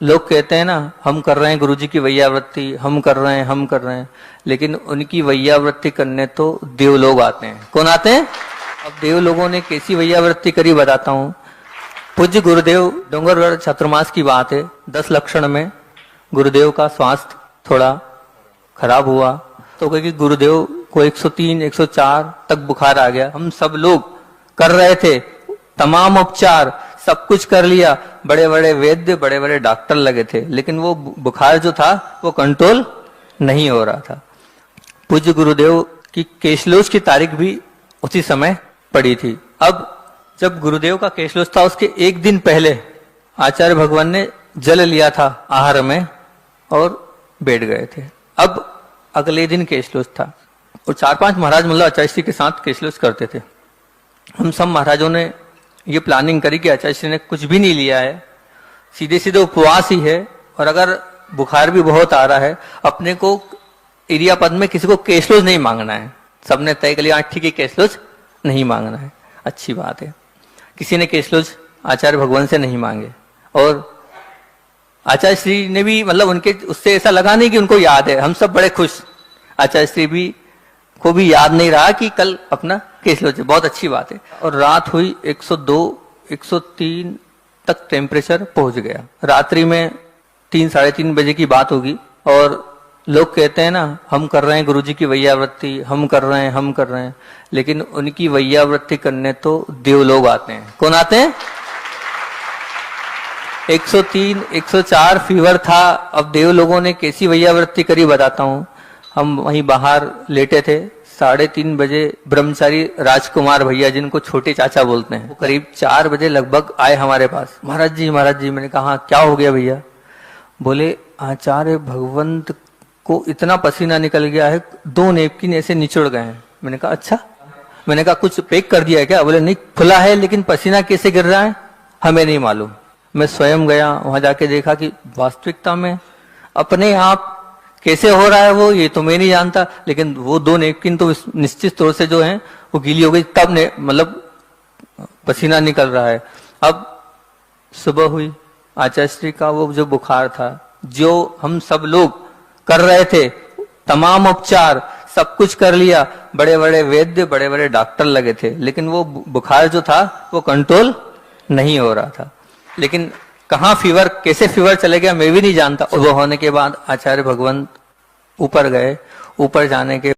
लोग कहते हैं ना, हम कर रहे हैं गुरुजी की वैयावृत्ति, हम कर रहे हैं, हम कर रहे हैं, लेकिन उनकी वैयावृत्ति करने तो देव लोग आते हैं। कौन आते हैं? अब देव लोगों ने कैसी वैयावृत्ति करी बताता हूँ। पूज्य गुरुदेव, डोंगरगढ़ चातुर्मास की बात है, 10 लक्षण में गुरुदेव का स्वास्थ्य थोड़ा खराब हुआ, तो क्योंकि गुरुदेव को 103, 104 तक बुखार आ गया। हम सब लोग कर रहे थे तमाम उपचार, सब कुछ कर लिया, बड़े बड़े वैद्य, बड़े बड़े डॉक्टर लगे थे, लेकिन वो बुखार जो था वो कंट्रोल नहीं हो रहा था। पूज्य गुरुदेव की केशलोच की तारीख भी उसी समय पड़ी थी। अब जब गुरुदेव का केशलोच था, उसके एक दिन पहले आचार्य भगवान ने जल लिया था आहार में और बैठ गए थे। अब अगले दिन केशलोच था और 4-5 महाराज मतलब आचार्य श्री के साथ केशलोच करते थे। हम सब महाराजों ने ये प्लानिंग करी कि आचार्य श्री ने कुछ भी नहीं लिया है, सीधे सीधे उपवास ही है, और अगर बुखार भी बहुत आ रहा है, अपने को इरिया पद में किसी को केशलोच नहीं मांगना है। सबने तय कर लिया ठीक है, केशलोच नहीं मांगना है, अच्छी बात है। किसी ने केशलोच आचार्य भगवान से नहीं मांगे, और आचार्य श्री ने भी मतलब उनके उससे ऐसा लगा नहीं कि उनको याद है। हम सब बड़े खुश, आचार्य श्री भी को भी याद नहीं रहा कि कल अपना केशलोच है, बहुत अच्छी बात है। और रात हुई 102, 103 तक टेम्परेचर पहुंच गया। रात्रि में 3, साढ़े 3 बजे की बात होगी, और लोग कहते हैं ना, हम कर रहे हैं गुरुजी की वैयावृत्ति, हम कर रहे हैं, हम कर रहे हैं, लेकिन उनकी वैयावृत्ति करने तो देव लोग आते हैं। कौन आते हैं? 103, 104 फीवर था। अब देव लोगों ने कैसी वैयावृत्ति करी बताता हूँ। हम वहीं बाहर लेटे थे, 3:30 बजे ब्रह्मचारी राजकुमार भैया, जिनको छोटे चाचा बोलते हैं, वो करीब 4 बजे लगभग आए हमारे पास। महाराज जी, महाराज जी। मैंने कहा क्या हो गया भैया? बोले आचार्य भगवंत को इतना पसीना निकल गया है, 2 नेपकिन ऐसे निचुड़ गए हैं। मैंने कहा अच्छा। मैंने कहा कुछ पैक कर दिया है क्या? बोले नहीं, खुला है, लेकिन पसीना कैसे गिर रहा है हमें नहीं मालूम। मैं स्वयं गया, वहां जाके देखा कि वास्तविकता में अपने आप कैसे हो रहा है वो, ये तो मैं नहीं जानता, लेकिन वो 2 नेपकिन तो निश्चित तौर से जो है वो गीली हो गई, तब ने मतलब पसीना निकल रहा है। अब सुबह हुई, आचार्य श्री का वो जो बुखार था, जो हम सब लोग कर रहे थे तमाम उपचार, सब कुछ कर लिया, बड़े बड़े वैद्य, बड़े बड़े डॉक्टर लगे थे, लेकिन वो बुखार जो था वो कंट्रोल नहीं हो रहा था। लेकिन कहाँ फीवर, कैसे फीवर चले गया मैं भी नहीं जानता। सुबह होने के बाद आचार्य भगवंत ऊपर गए। ऊपर जाने के